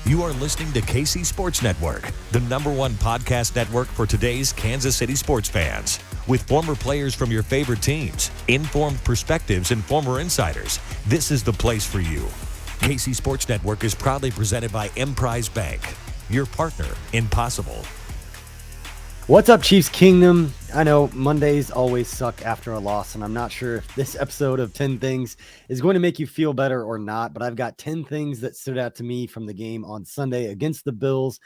You are listening to KC Sports Network, the #1 podcast network for today's Kansas City sports fans. With former players from your favorite teams, informed perspectives, and former insiders, this is the place for you. KC Sports Network is proudly presented by Emprise Bank, your partner in possible. What's up, Chiefs Kingdom? I know Mondays always suck after a loss, and I'm not sure if this episode of 10 Things is going to make you feel better or not, but I've got 10 things that stood out to me from the game on Sunday against the Bills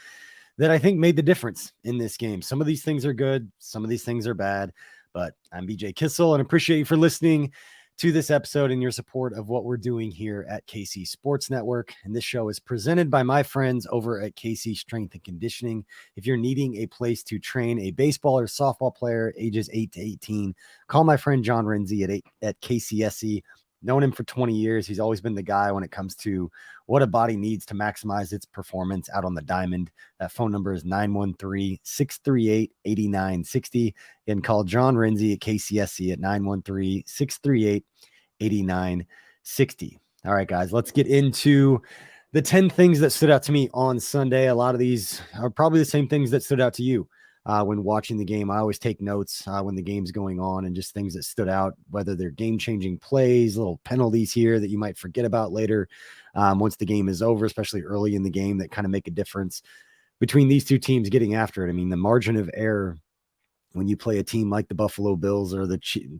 that I think made the difference in this game. Some of these things are good, some of these things are bad, but I'm BJ Kissel, and appreciate you for listening to this episode and your support of what we're doing here at KC Sports Network. And this show is presented by my friends over at KC Strength and Conditioning. If you're needing a place to train a baseball or softball player ages 8 to 18, call my friend John Renzi at KCSE. Known him for 20 years. He's always been the guy when it comes to what a body needs to maximize its performance out on the diamond. That phone number is 913-638-8960. And call John Renzi at KCSC at 913-638-8960. All right, guys, let's get into the 10 things that stood out to me on Sunday. A lot of these are probably the same things that stood out to you. When watching the game, I always take notes when the game's going on and just things that stood out, whether they're game-changing plays, little penalties here that you might forget about later once the game is over, especially early in the game, that kind of make a difference between these two teams getting after it. I mean, the margin of error when you play a team like the Buffalo Bills or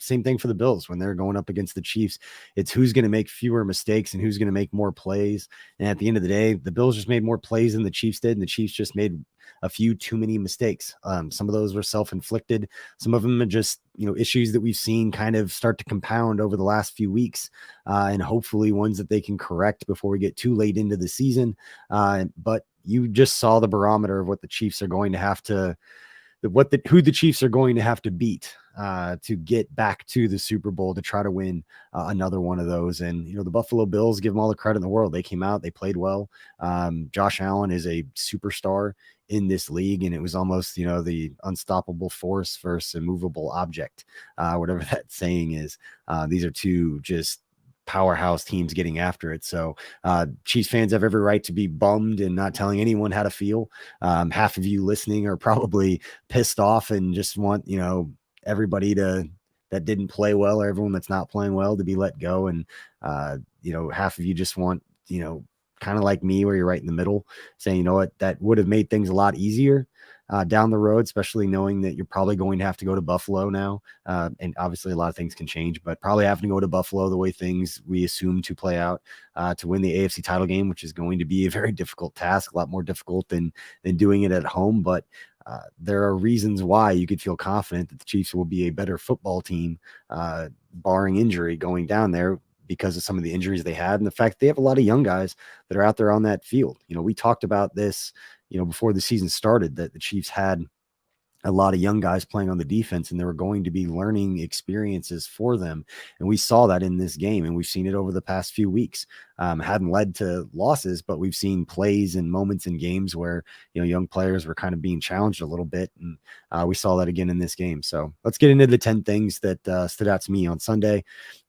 same thing for the Bills when they're going up against the Chiefs, it's who's going to make fewer mistakes and who's going to make more plays. And at the end of the day, the Bills just made more plays than the Chiefs did, and the Chiefs just made a few too many mistakes. Some of those were self-inflicted. Some of them are just, issues that we've seen kind of start to compound over the last few weeks, and hopefully ones that they can correct before we get too late into the season. But you just saw the barometer of what the Chiefs are going to have to who the Chiefs are going to have to beat to get back to the Super Bowl to try to win another one of those. And, the Buffalo Bills, give them all the credit in the world. They came out, they played well. Josh Allen is a superstar in this league, and it was almost, the unstoppable force versus immovable object, whatever that saying is. These are two just powerhouse teams getting after it. So Chiefs fans have every right to be bummed and not telling anyone how to feel. Half of you listening are probably pissed off and just want, everybody that didn't play well, or everyone that's not playing well, to be let go. And, half of you just want, kind of like me, where you're right in the middle, saying, you know what, that would have made things a lot easier down the road, especially knowing that you're probably going to have to go to Buffalo now. And obviously a lot of things can change, but probably having to go to Buffalo the way things we assume to play out to win the AFC title game, which is going to be a very difficult task, a lot more difficult than doing it at home. But there are reasons why you could feel confident that the Chiefs will be a better football team, barring injury, going down there, because of some of the injuries they had and the fact they have a lot of young guys that are out there on that field. We talked about this, before the season started, that the Chiefs had a lot of young guys playing on the defense, and there were going to be learning experiences for them. And we saw that in this game, and we've seen it over the past few weeks. Hadn't led to losses, but we've seen plays and moments in games where, young players were kind of being challenged a little bit. And we saw that again in this game. So let's get into the 10 things that stood out to me on Sunday.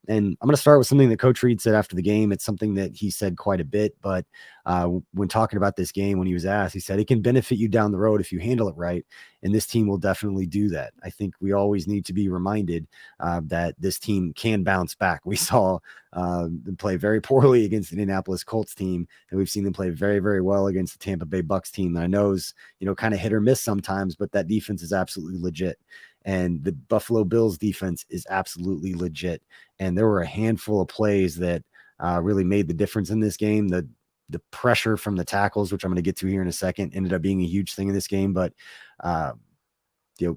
And I'm going to start with something that Coach Reed said after the game. It's something that he said quite a bit, but when talking about this game, when he was asked, he said, it can benefit you down the road if you handle it right. And this team will definitely do that. I think we always need to be reminded that this team can bounce back. We saw them play very poorly against the Indianapolis Colts team, and we've seen them play very, very well against the Tampa Bay Bucks team that I know is, kind of hit or miss sometimes, but that defense is absolutely legit. And the Buffalo Bills defense is absolutely legit. And there were a handful of plays that really made the difference in this game. The pressure from the tackles, which I'm going to get to here in a second, ended up being a huge thing in this game. But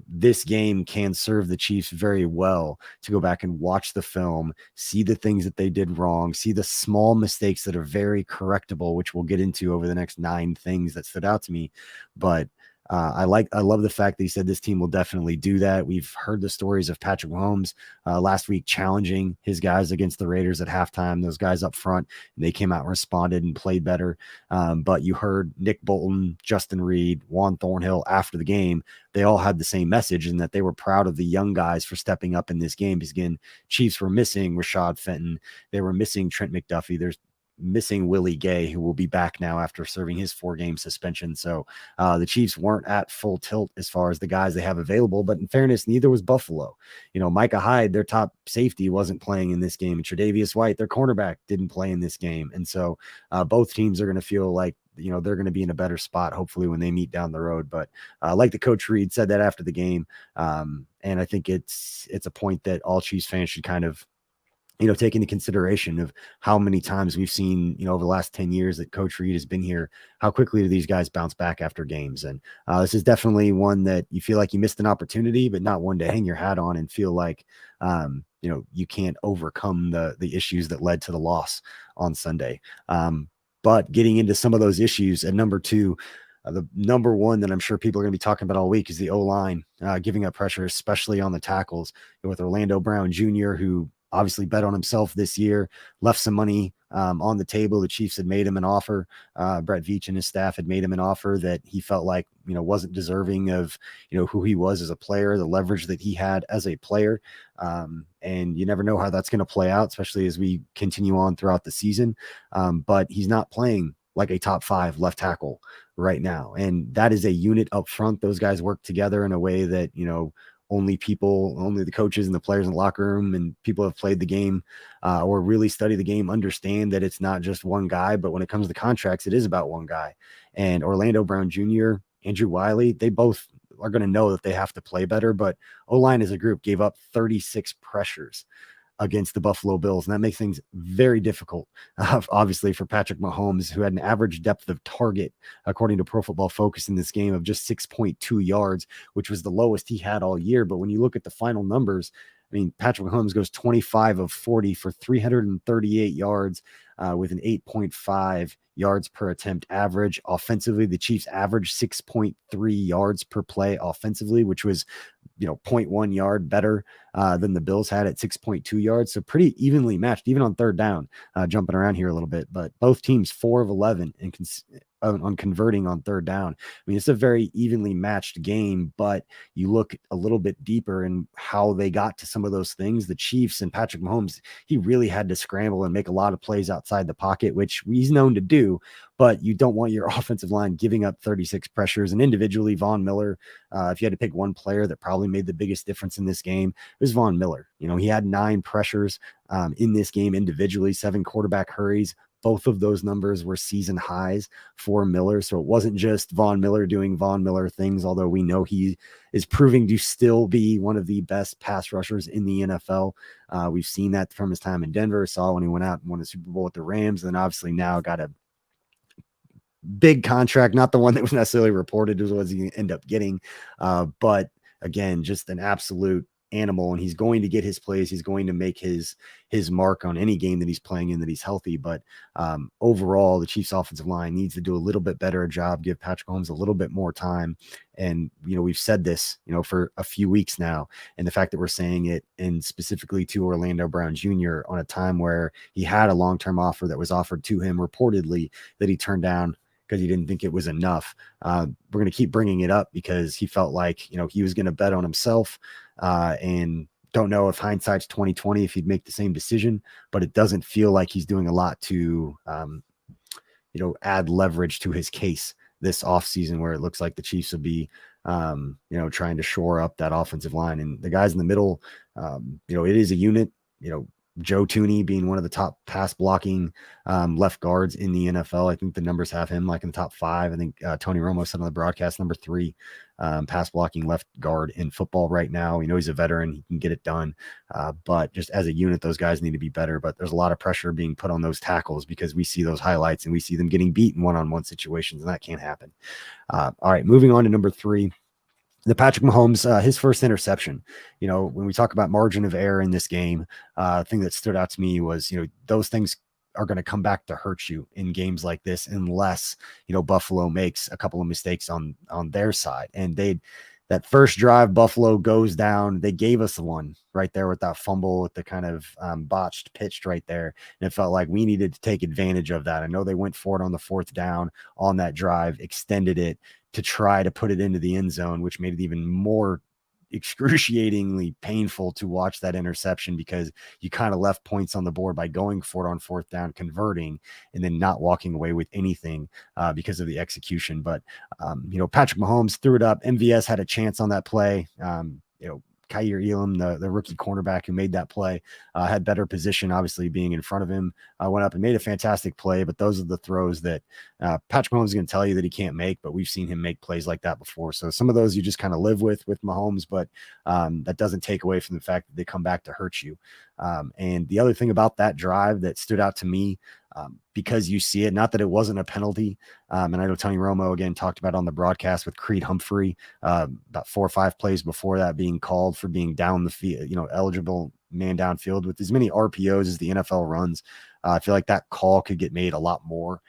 this game can serve the Chiefs very well to go back and watch the film, see the things that they did wrong, see the small mistakes that are very correctable, which we'll get into over the next 9 things that stood out to me. But I love the fact that he said this team will definitely do that. We've heard the stories of Patrick Mahomes last week challenging his guys against the Raiders at halftime, those guys up front, and they came out and responded and played better. But you heard Nick Bolton, Justin Reed, Juan Thornhill after the game. They all had the same message, and that they were proud of the young guys for stepping up in this game. Because again, Chiefs were missing Rashad Fenton. They were missing Trent McDuffie. There's missing Willie Gay, who will be back now after serving his 4-game suspension. So the Chiefs weren't at full tilt as far as the guys they have available, but in fairness, neither was Buffalo. Micah Hyde, their top safety, wasn't playing in this game, and Tre'Davious White, their cornerback, didn't play in this game. And so both teams are going to feel like they're going to be in a better spot, hopefully, when they meet down the road. But like the coach Reed said that after the game, and I think it's a point that all Chiefs fans should kind of take into consideration of how many times we've seen, over the last 10 years that Coach Reed has been here, how quickly do these guys bounce back after games. And this is definitely one that you feel like you missed an opportunity, but not one to hang your hat on and feel like, you can't overcome the issues that led to the loss on Sunday. But getting into some of those issues at number 2, the number one that I'm sure people are going to be talking about all week is the O-line giving up pressure, especially on the tackles, with Orlando Brown Jr., who obviously bet on himself this year, left some money on the table. The Chiefs had made him an offer. Brett Veach and his staff had made him an offer that he felt like, wasn't deserving of, who he was as a player, the leverage that he had as a player. And you never know how that's going to play out, especially as we continue on throughout the season. But he's not playing like a top 5 left tackle right now. And that is a unit up front. Those guys work together in a way that, only the coaches and the players in the locker room and people who have played the game or really study the game understand that it's not just one guy, but when it comes to contracts, it is about one guy. And Orlando Brown Jr., Andrew Wiley, they both are going to know that they have to play better, but O-line as a group gave up 36 pressures against the Buffalo Bills. And that makes things very difficult, obviously, for Patrick Mahomes, who had an average depth of target, according to Pro Football Focus, in this game of just 6.2 yards, which was the lowest he had all year. But when you look at the final numbers, Patrick Mahomes goes 25 of 40 for 338 yards with an 8.5 yards per attempt average. Offensively, the Chiefs averaged 6.3 yards per play offensively, which was 0.1 yard better than the Bills had at 6.2 yards. So pretty evenly matched, even on third down, jumping around here a little bit. But both teams 4 of 11 on converting on third down. It's a very evenly matched game, but you look a little bit deeper in how they got to some of those things. The Chiefs and Patrick Mahomes, he really had to scramble and make a lot of plays outside the pocket, which he's known to do, but you don't want your offensive line giving up 36 pressures. And individually, Von Miller, if you had to pick one player that probably made the biggest difference in this game, it was Von Miller. He had 9 pressures in this game individually, 7 quarterback hurries. Both of those numbers were season highs for Miller. So it wasn't just Von Miller doing Von Miller things, although we know he is proving to still be one of the best pass rushers in the NFL. We've seen that from his time in Denver, saw when he went out and won the Super Bowl with the Rams, and then obviously now got a big contract, not the one that was necessarily reported as what he ended up getting. But again, just an absolute animal, and he's going to get his plays. He's going to make his mark on any game that he's playing in that he's healthy. But overall, the Chiefs offensive line needs to do a little bit better job, give Patrick Mahomes a little bit more time. And, we've said this, for a few weeks now, and the fact that we're saying it, and specifically to Orlando Brown Jr. on a time where he had a long-term offer that was offered to him reportedly that he turned down because he didn't think it was enough. We're going to keep bringing it up because he felt like, he was going to bet on himself, and don't know if hindsight's 2020, if he'd make the same decision, but it doesn't feel like he's doing a lot to, add leverage to his case this offseason, where it looks like the Chiefs will be, trying to shore up that offensive line. And the guys in the middle, it is a unit, Joe Tooney being one of the top pass blocking left guards in the NFL. I think the numbers have him like in the top 5. I think Tony Romo said on the broadcast, number 3 pass blocking left guard in football right now. He's a veteran. He can get it done. But just as a unit, those guys need to be better. But there's a lot of pressure being put on those tackles because we see those highlights and we see them getting beat in one-on-one situations, and that can't happen. All right, moving on to number 3. The Patrick Mahomes, his first interception. When we talk about margin of error in this game, the thing that stood out to me was, those things are going to come back to hurt you in games like this unless, Buffalo makes a couple of mistakes on their side. And that first drive, Buffalo goes down. They gave us one right there with that fumble, with the kind of botched pitch right there. And it felt like we needed to take advantage of that. I know they went for it on the 4th down on that drive, extended it to try to put it into the end zone, which made it even more excruciatingly painful to watch that interception because you kind of left points on the board by going for it on fourth down, converting, and then not walking away with anything because of the execution. But, Patrick Mahomes threw it up. MVS had a chance on that play. Kaiir Elam, the rookie cornerback who made that play, had better position, obviously being in front of him, went up and made a fantastic play. But those are the throws that Patrick Mahomes is going to tell you that he can't make, but we've seen him make plays like that before. So some of those you just kind of live with Mahomes, but that doesn't take away from the fact that they come back to hurt you. And the other thing about that drive that stood out to me, because you see it, not that it wasn't a penalty. And I know Tony Romo again talked about on the broadcast with Creed Humphrey, about 4 or 5 plays before that being called for being down the field, eligible man downfield with as many RPOs as the NFL runs. I feel like that call could get made a lot more.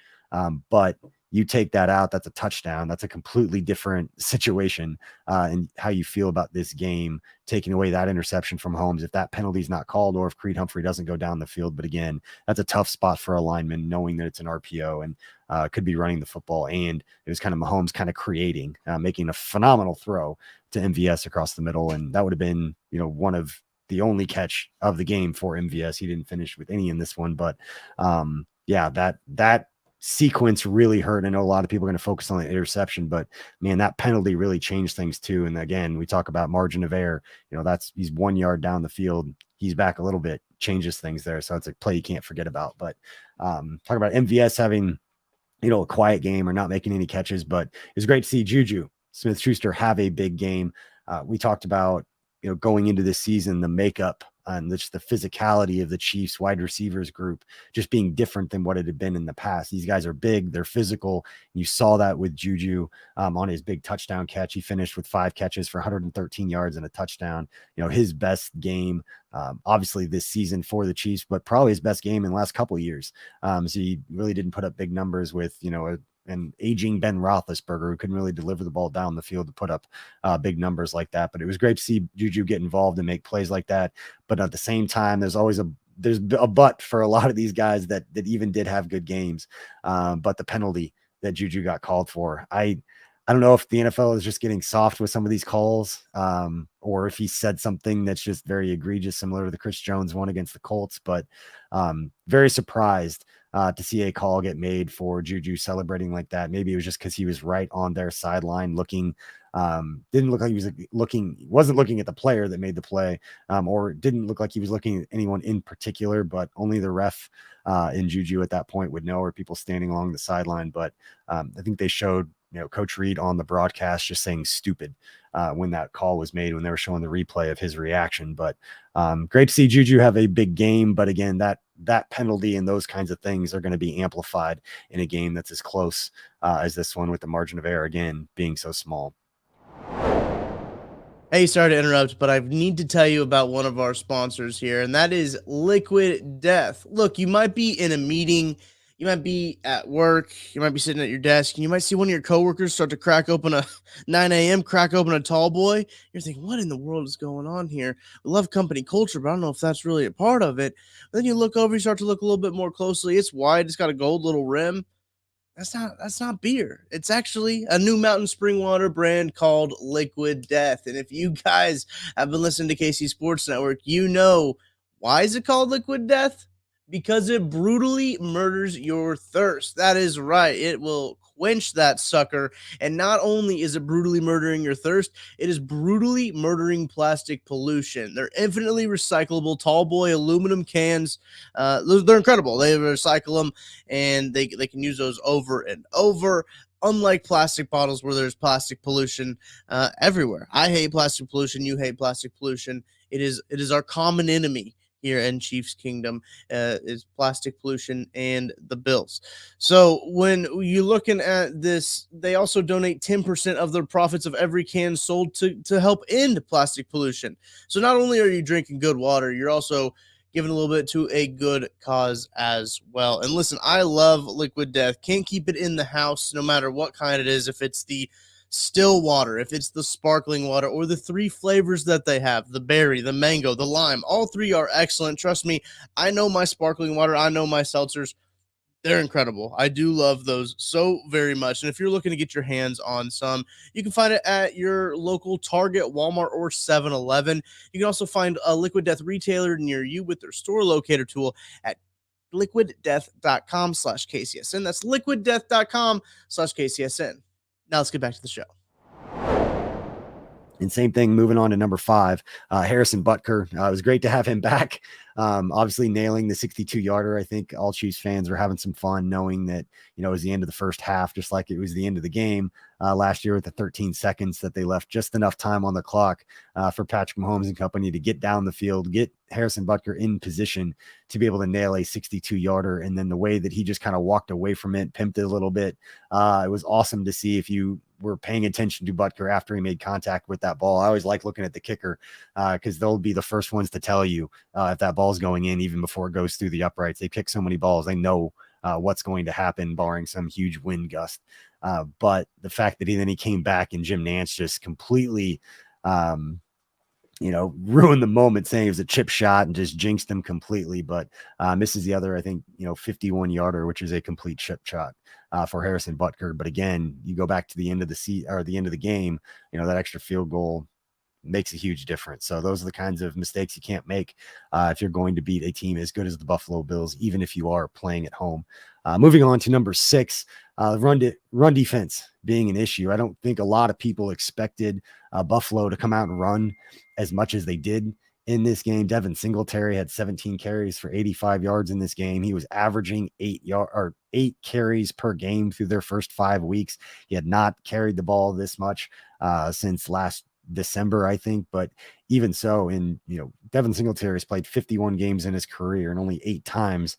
But you take that out, that's a touchdown. That's a completely different situation and how you feel about this game, taking away that interception from Holmes if that penalty is not called or if Creed Humphrey doesn't go down the field. But again, that's a tough spot for a lineman, knowing that it's an RPO and could be running the football. And it was kind of Mahomes kind of creating, making a phenomenal throw to MVS across the middle. And that would have been, one of the only catch of the game for MVS. He didn't finish with any in this one, but that sequence really hurt. I know a lot of people are going to focus on the interception, but man, that penalty really changed things too. And again, we talk about margin of error. He's 1 yard down the field. He's back a little bit, changes things there. So it's a play you can't forget about. But talk about MVS having, a quiet game or not making any catches, but it's great to see Juju Smith-Schuster have a big game. We talked about, going into this season, the makeup and just the physicality of the Chiefs wide receivers group just being different than what it had been in the past. These guys are big, they're physical. You saw that with Juju on his big touchdown catch. He finished with 5 catches for 113 yards and a touchdown. His best game, obviously this season for the Chiefs, but probably his best game in the last couple of years. So he really didn't put up big numbers with, an aging Ben Roethlisberger who couldn't really deliver the ball down the field to put up big numbers like that. But it was great to see Juju get involved and make plays like that. But at the same time, there's a but for a lot of these guys that even did have good games. But the penalty that Juju got called for, I don't know if the NFL is just getting soft with some of these calls, or if he said something that's just very egregious, similar to the Chris Jones one against the Colts. But very surprised to see a call get made for Juju celebrating like that. Maybe it was just because he was right on their sideline looking, didn't look like he was wasn't looking at the player that made the play, or didn't look like he was looking at anyone in particular, but only the ref in Juju at that point would know, or people standing along the sideline. But I think they showed, Coach Reed on the broadcast just saying stupid when that call was made, when they were showing the replay of his reaction. But great to see Juju have a big game. But again, that penalty and those kinds of things are going to be amplified in a game that's as close as this one, with the margin of error again being so small. Hey, sorry to interrupt, but I need to tell you about one of our sponsors here, and that is Liquid Death. Look, you might be in a meeting, you might be at work, you might be sitting at your desk, and you might see one of your coworkers start to crack open a 9 a.m., crack open a tall boy. You're thinking, what in the world is going on here? We love company culture, but I don't know if that's really a part of it. Then you look over, you start to look a little bit more closely. It's white, it's got a gold little rim. That's not beer. It's actually a new mountain spring water brand called Liquid Death. And if you guys have been listening to KC Sports Network, you know why is it called Liquid Death? Because it brutally murders your thirst. That is right. It will quench that sucker. And not only is it brutally murdering your thirst, it is brutally murdering plastic pollution. They're infinitely recyclable tall boy aluminum cans. They're incredible. They recycle them and they can use those over and over. Unlike plastic bottles where there's plastic pollution everywhere. I hate plastic pollution. You hate plastic pollution. It is our common enemy here in Chiefs Kingdom, is plastic pollution and the bills. So when you're looking at this, they also donate 10% of their profits of every can sold to help end plastic pollution. So not only are you drinking good water, you're also giving a little bit to a good cause as well. And listen, I love Liquid Death. Can't keep it in the house no matter what kind it is. If it's the still water, if it's the sparkling water, or the 3 flavors that they have, the berry, the mango, the lime, all 3 are excellent. Trust me, I know my sparkling water, I know my seltzers. They're incredible. I do love those so very much. And if you're looking to get your hands on some, you can find it at your local Target, Walmart, or 7-Eleven. You can also find a Liquid Death retailer near you with their store locator tool at liquiddeath.com/KCSN. That's liquiddeath.com/KCSN. Now let's get back to the show. And same thing, moving on to number 5, Harrison Butker. It was great to have him back. Obviously nailing the 62-yarder. I think all Chiefs fans were having some fun knowing that, it was the end of the first half, just like it was the end of the game last year with the 13 seconds that they left just enough time on the clock for Patrick Mahomes and company to get down the field, get Harrison Butker in position to be able to nail a 62-yarder. And then the way that he just kind of walked away from it, pimped it a little bit. It was awesome to see. If you were paying attention to Butker after he made contact with that ball, I always like looking at the kicker because they'll be the first ones to tell you if that ball's going in even before it goes through the uprights. They kick so many balls, they know what's going to happen barring some huge wind gust. But the fact that he came back and Jim Nantz just completely ruined the moment, saying it was a chip shot and just jinxed him completely, but misses the other, I think, 51-yarder, which is a complete chip shot for Harrison Butker. But again, you go back to the end of the game, that extra field goal makes a huge difference. So those are the kinds of mistakes you can't make if you're going to beat a team as good as the Buffalo Bills, even if you are playing at home. Moving on to number 6, run defense being an issue. I don't think a lot of people expected Buffalo to come out and run as much as they did in this game. Devin Singletary had 17 carries for 85 yards in this game. He was averaging 8 carries per game through their first 5 weeks. He had not carried the ball this much since last December, I think. But even so, Devin Singletary has played 51 games in his career, and only 8 times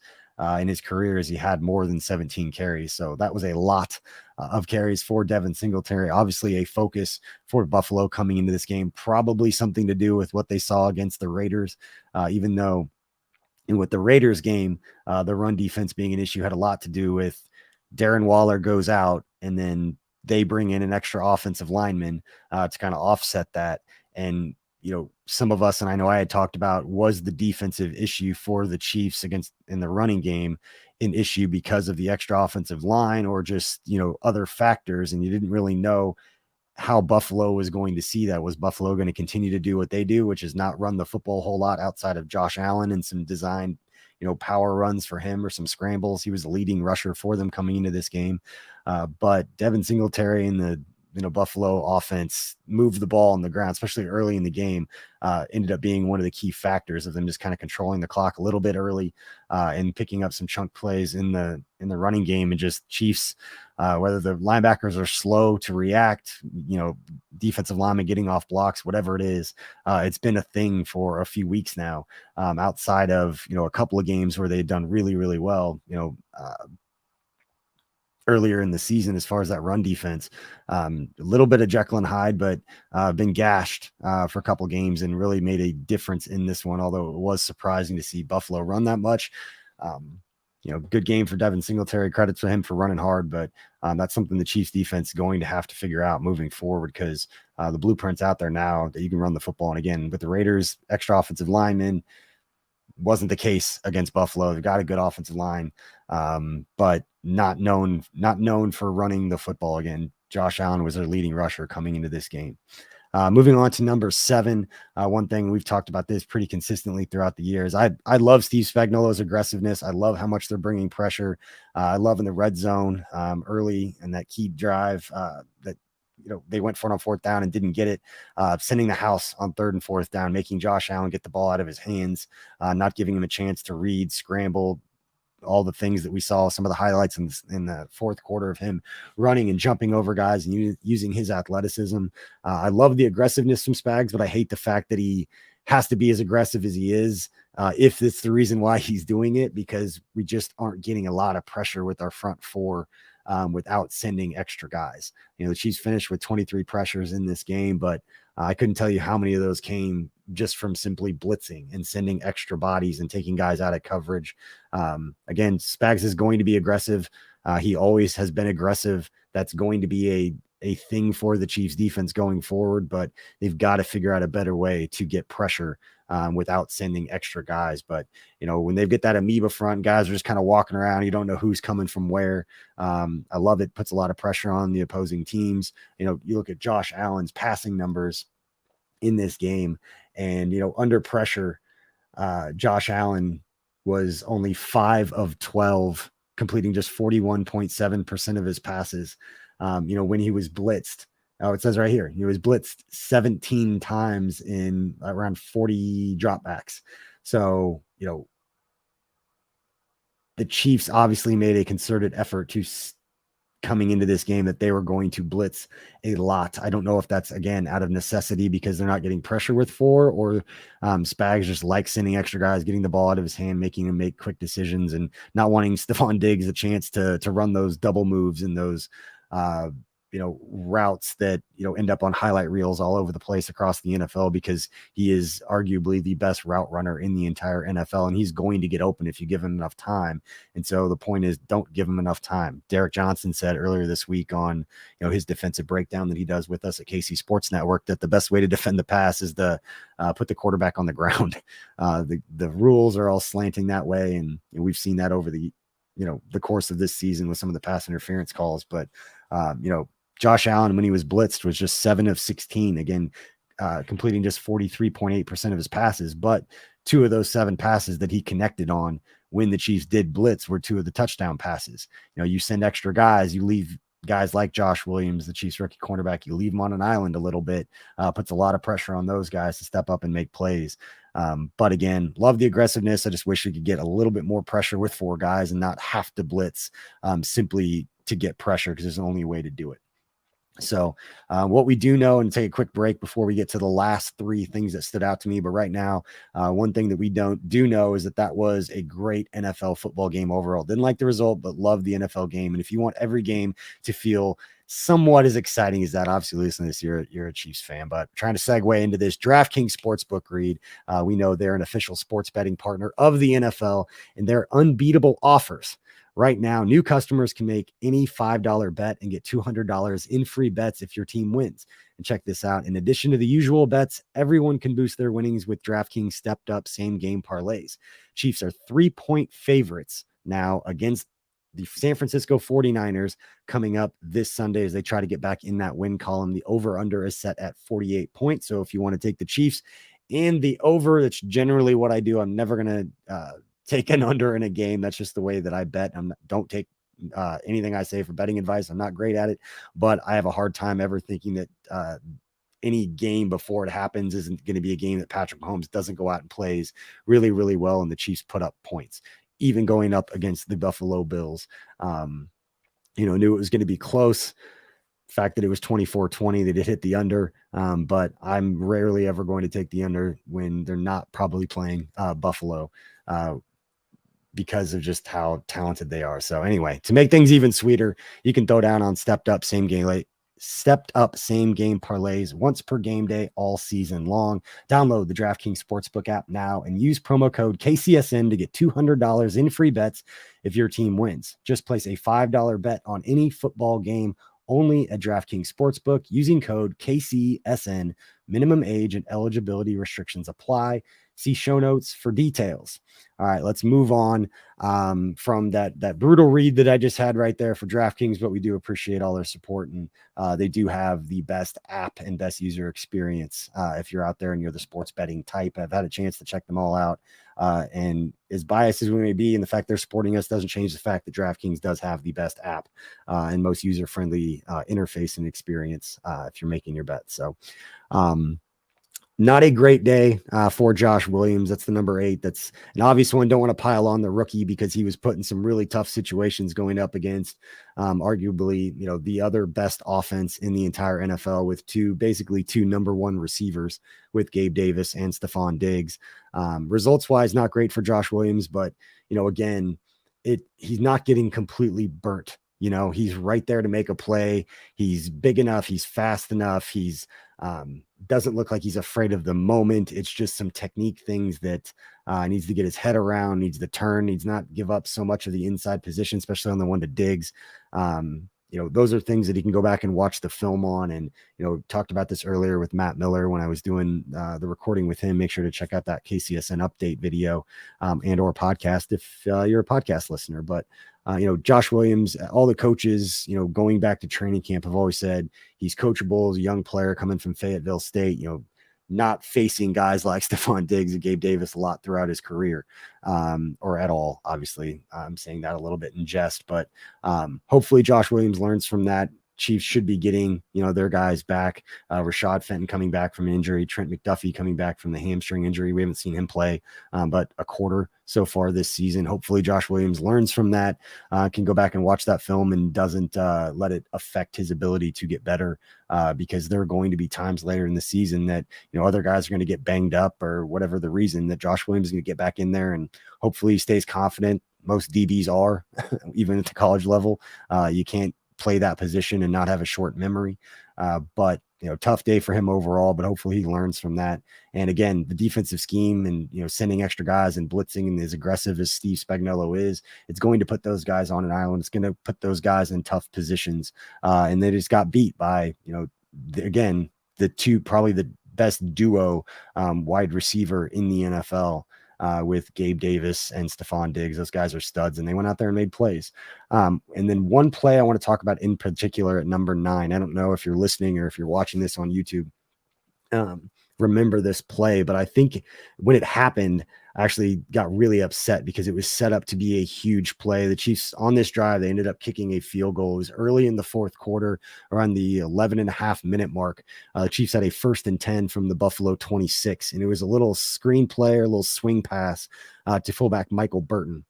in his career as he had more than 17 carries. So that was a lot of carries for Devin Singletary. Obviously a focus for Buffalo coming into this game, probably something to do with what they saw against the Raiders, even though with the Raiders game, the run defense being an issue had a lot to do with Darren Waller goes out, and then they bring in an extra offensive lineman to kind of offset that. And some of us, and I know I had talked about, was the defensive issue for the Chiefs in the running game an issue because of the extra offensive line, or just, other factors. And you didn't really know how Buffalo was going to see that. Was Buffalo going to continue to do what they do, which is not run the football a whole lot outside of Josh Allen and some designed, power runs for him or some scrambles? He was the leading rusher for them coming into this game. But Devin Singletary and the Buffalo offense moved the ball on the ground, especially early in the game, ended up being one of the key factors of them just kind of controlling the clock a little bit early and picking up some chunk plays in the running game. And just Chiefs, whether the linebackers are slow to react, defensive linemen getting off blocks, whatever it is, it's been a thing for a few weeks now, outside of, a couple of games where they'd done really, really well, earlier in the season as far as that run defense. A little bit of Jekyll and Hyde, but been gashed for a couple games and really made a difference in this one, although it was surprising to see Buffalo run that much. Good game for Devin Singletary. Credits for him for running hard, but that's something the Chiefs defense is going to have to figure out moving forward, because the blueprint's out there now that you can run the football. And again, with the Raiders, extra offensive linemen, wasn't the case against Buffalo. They've got a good offensive line, but not known for running the football. Again, Josh Allen was their leading rusher coming into this game. Moving on to number 7, one thing we've talked about this pretty consistently throughout the years. I love Steve Spagnuolo's aggressiveness. I love how much they're bringing pressure. I love in the red zone early and that key drive that they went for it on 4th down and didn't get it, sending the house on 3rd and 4th down, making Josh Allen get the ball out of his hands, not giving him a chance to read, scramble, all the things that we saw, some of the highlights in the 4th quarter of him running and jumping over guys and using his athleticism. I love the aggressiveness from Spags, but I hate the fact that he has to be as aggressive as he is, if it's the reason why he's doing it, because we just aren't getting a lot of pressure with our front 4 without sending extra guys. The Chiefs finished with 23 pressures in this game, but I couldn't tell you how many of those came just from simply blitzing and sending extra bodies and taking guys out of coverage. Again, Spags is going to be aggressive. He always has been aggressive. That's going to be a thing for the Chiefs defense going forward, but they've got to figure out a better way to get pressure without sending extra guys. But, when they get that amoeba front, guys are just kind of walking around. You don't know who's coming from where. I love it. Puts a lot of pressure on the opposing teams. You look at Josh Allen's passing numbers in this game, and, under pressure, Josh Allen was only 5 of 12, completing just 41.7% of his passes. When he was blitzed, it says right here, he was blitzed 17 times in around 40 dropbacks. So, the Chiefs obviously made a concerted effort to coming into this game that they were going to blitz a lot. I don't know if that's, again, out of necessity because they're not getting pressure with 4, or Spags just likes sending extra guys, getting the ball out of his hand, making him make quick decisions, and not wanting Stephon Diggs a chance to run those double moves and those routes that, end up on highlight reels all over the place across the NFL, because he is arguably the best route runner in the entire NFL, and he's going to get open if you give him enough time. And so the point is, don't give him enough time. Derek Johnson said earlier this week on, his defensive breakdown that he does with us at KC Sports Network, that the best way to defend the pass is to put the quarterback on the ground. The rules are all slanting that way, and we've seen that over the course of this season with some of the pass interference calls. But Josh Allen, when he was blitzed, was just 7 of 16, again, completing just 43.8% of his passes. But 2 of those 7 passes that he connected on when the Chiefs did blitz were 2 of the touchdown passes. You send extra guys, you leave guys like Josh Williams, the Chiefs rookie cornerback, you leave them on an island a little bit, puts a lot of pressure on those guys to step up and make plays. But again, love the aggressiveness. I just wish we could get a little bit more pressure with 4 guys and not have to blitz simply to get pressure, because there's only a way to do it. So what we do know, and take a quick break before we get to the last 3 things that stood out to me. But right now, one thing that we do know is that was a great NFL football game overall. Didn't like the result, but love the NFL game. And if you want every game to feel somewhat as exciting as that, obviously listen to this, you're a Chiefs fan. But trying to segue into this DraftKings Sportsbook read, we know they're an official sports betting partner of the NFL, and their unbeatable offers. Right now, new customers can make any $5 bet and get $200 in free bets if your team wins. And check this out. In addition to the usual bets, everyone can boost their winnings with DraftKings stepped up same game parlays. Chiefs are 3-point favorites now against the San Francisco 49ers coming up this Sunday as they try to get back in that win column. The over-under is set at 48 points. So if you want to take the Chiefs and the over, that's generally what I do. I'm never going to take an under in a game. That's just the way that I bet. Don't take anything I say for betting advice. I'm not great at it, but I have a hard time ever thinking that any game before it happens isn't going to be a game that Patrick Mahomes doesn't go out and plays really, really well, and the Chiefs put up points, even going up against the Buffalo Bills. Knew it was going to be close. The fact that it was 24-20, they did hit the under, but I'm rarely ever going to take the under when they're not probably playing Buffalo, because of just how talented they are. So anyway, to make things even sweeter, you can throw down on stepped up same game parlays once per game day all season long. Download the DraftKings Sportsbook app now and use promo code KCSN to get $200 in free bets if your team wins. Just place a $5 bet on any football game only at DraftKings Sportsbook using code KCSN. Minimum age and eligibility restrictions apply. See show notes for details. All right, let's move on from that brutal read that I just had right there for DraftKings, but we do appreciate all their support, and they do have the best app and best user experience. If you're out there and you're the sports betting type, I've had a chance to check them all out, and as biased as we may be, and the fact they're supporting us doesn't change the fact that DraftKings does have the best app and most user-friendly interface and experience if you're making your bets. So not a great day for Josh Williams. That's the number 8. That's an obvious one. Don't want to pile on the rookie because he was put in some really tough situations going up against arguably, the other best offense in the entire NFL with basically two number 1 receivers with Gabe Davis and Stephon Diggs. Results wise, not great for Josh Williams, but again, he's not getting completely burnt. He's right there to make a play. He's big enough. He's fast enough. He's doesn't look like he's afraid of the moment. It's just some technique things that needs to get his head around, needs to turn, needs not give up so much of the inside position, especially on the one to Diggs. those are things that he can go back and watch the film on. And, talked about this earlier with Matt Miller when I was doing the recording with him. Make sure to check out that KCSN update video and or podcast if you're a podcast listener. But, Josh Williams, all the coaches, going back to training camp have always said he's coachable as a young player coming from Fayetteville State, not facing guys like Stephon Diggs and Gabe Davis a lot throughout his career, or at all. Obviously, I'm saying that a little bit in jest, but hopefully Josh Williams learns from that. Chiefs should be getting, their guys back. Rashad Fenton coming back from injury, Trent McDuffie coming back from the hamstring injury. We haven't seen him play, but a quarter so far this season. Hopefully Josh Williams learns from that, can go back and watch that film and doesn't let it affect his ability to get better, because there are going to be times later in the season that, other guys are going to get banged up or whatever the reason, that Josh Williams is going to get back in there, and hopefully he stays confident. Most DBs are, even at the college level. You can't play that position and not have a short memory. But tough day for him overall, but hopefully he learns from that. And again, the defensive scheme and, sending extra guys and blitzing, and as aggressive as Steve Spagnuolo is, it's going to put those guys on an island. It's going to put those guys in tough positions. And they just got beat by, again, probably the best duo wide receiver in the NFL. With Gabe Davis and Stephon Diggs. Those guys are studs, and they went out there and made plays. And then one play I want to talk about in particular at number 9. I don't know if you're listening or if you're watching this on YouTube, remember this play, but I think when it happened, I actually got really upset because it was set up to be a huge play. The Chiefs on this drive, they ended up kicking a field goal. It was early in the fourth quarter, around the 11.5-minute mark. The Chiefs had a 1st and 10 from the Buffalo 26, and it was a little screen play or a little swing pass to fullback Michael Burton.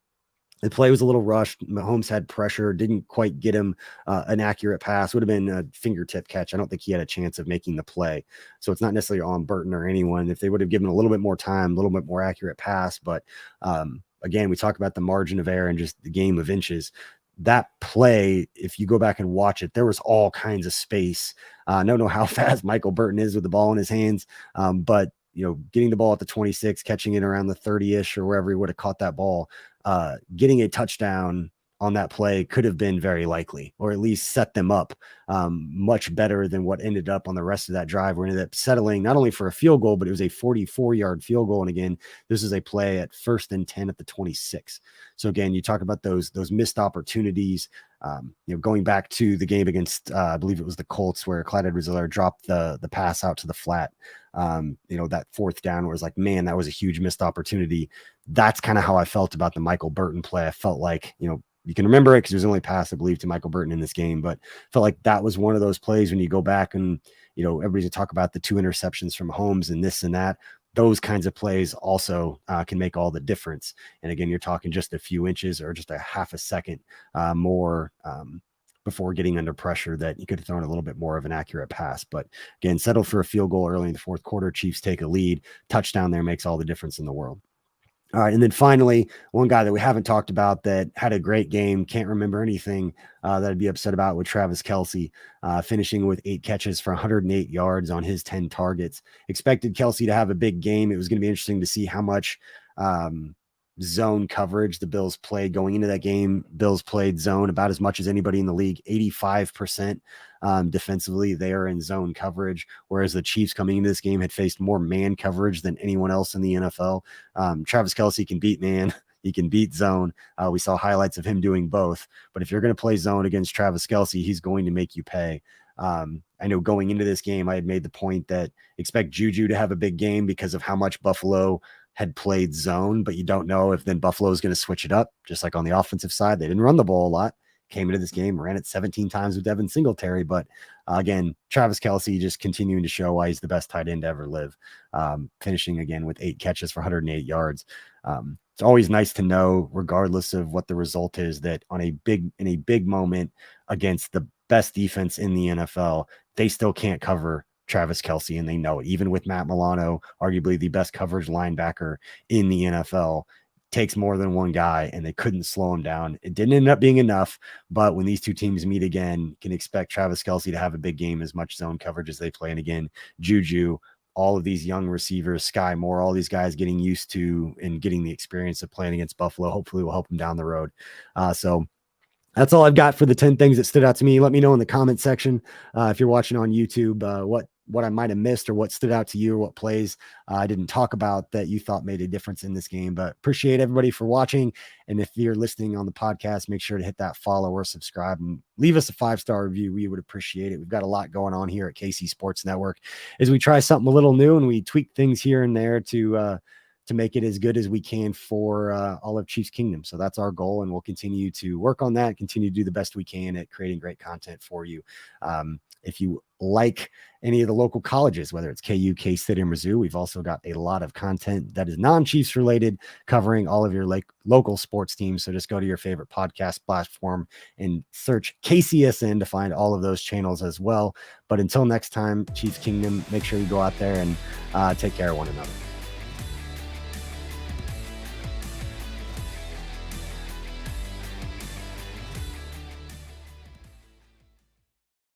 The play was a little rushed. Mahomes had pressure, didn't quite get him an accurate pass. Would have been a fingertip catch. I don't think he had a chance of making the play. So it's not necessarily on Burton or anyone. If they would have given a little bit more time, a little bit more accurate pass. But again, we talk about the margin of error and just the game of inches. That play, if you go back and watch it, there was all kinds of space. I don't know how fast Michael Burton is with the ball in his hands, but getting the ball at the 26, catching it around the 30-ish or wherever he would have caught that ball, getting a touchdown on that play could have been very likely, or at least set them up much better than what ended up on the rest of that drive. We ended up settling not only for a field goal, but it was a 44-yard field goal. And again, this is a play at 1st and 10 at the 26. So again, you talk about those missed opportunities. Going back to the game against, I believe it was the Colts, where Clyde Edwards-Helaire dropped the pass out to the flat. That 4th down was like, man, that was a huge missed opportunity. That's kind of how I felt about the Michael Burton play. I felt like, you can remember it because it was only pass, I believe, to Michael Burton in this game, but felt like that was one of those plays when you go back and, everybody's going to talk about the 2 interceptions from Mahomes and this and that. Those kinds of plays also can make all the difference. And again, you're talking just a few inches or just a half a second more before getting under pressure that you could have thrown a little bit more of an accurate pass. But again, settled for a field goal early in the fourth quarter. Chiefs take a lead. Touchdown there makes all the difference in the world. All right. And then finally, one guy that we haven't talked about that had a great game, can't remember anything that I'd be upset about, with Travis Kelsey, finishing with 8 catches for 108 yards on his 10 targets. Expected Kelsey to have a big game. It was going to be interesting to see how much zone coverage the Bills played going into that game. Bills played zone about as much as anybody in the league, 85% defensively. They are in zone coverage, whereas the Chiefs coming into this game had faced more man coverage than anyone else in the NFL. Travis Kelsey can beat man. He can beat zone. We saw highlights of him doing both. But if you're going to play zone against Travis Kelsey, he's going to make you pay. I know going into this game, I had made the point that expect Juju to have a big game because of how much Buffalo had played zone, but you don't know if then Buffalo is going to switch it up. Just like on the offensive side, they didn't run the ball a lot. Came into this game, ran it 17 times with Devin Singletary. But again, Travis Kelsey just continuing to show why he's the best tight end to ever live. Finishing again with 8 catches for 108 yards. It's always nice to know, regardless of what the result is, that in a big moment against the best defense in the NFL, they still can't cover Travis Kelsey, and they know it. Even with Matt Milano, arguably the best coverage linebacker in the NFL, takes more than one guy, and they couldn't slow him down. It didn't end up being enough, but when these two teams meet again, can expect Travis Kelsey to have a big game, as much zone coverage as they play. And again, Juju, all of these young receivers, Sky Moore, all these guys getting used to and getting the experience of playing against Buffalo, hopefully will help them down the road. So That's all I've got for the 10 things that stood out to me. Let me know in the comment section if you're watching on YouTube what I might have missed or what stood out to you or what plays I didn't talk about that you thought made a difference in this game. But appreciate everybody for watching. And if you're listening on the podcast, make sure to hit that follow or subscribe and leave us a 5-star review. We would appreciate it. We've got a lot going on here at KC Sports Network as we try something a little new and we tweak things here and there to make it as good as we can for all of Chiefs Kingdom. So that's our goal, and we'll continue to work on that, continue to do the best we can at creating great content for you. If you like any of the local colleges, whether it's KU, K-State, and Mizzou, we've also got a lot of content that is non-Chiefs related, covering all of your local sports teams. So just go to your favorite podcast platform and search KCSN to find all of those channels as well. But until next time, Chiefs Kingdom, make sure you go out there and take care of one another.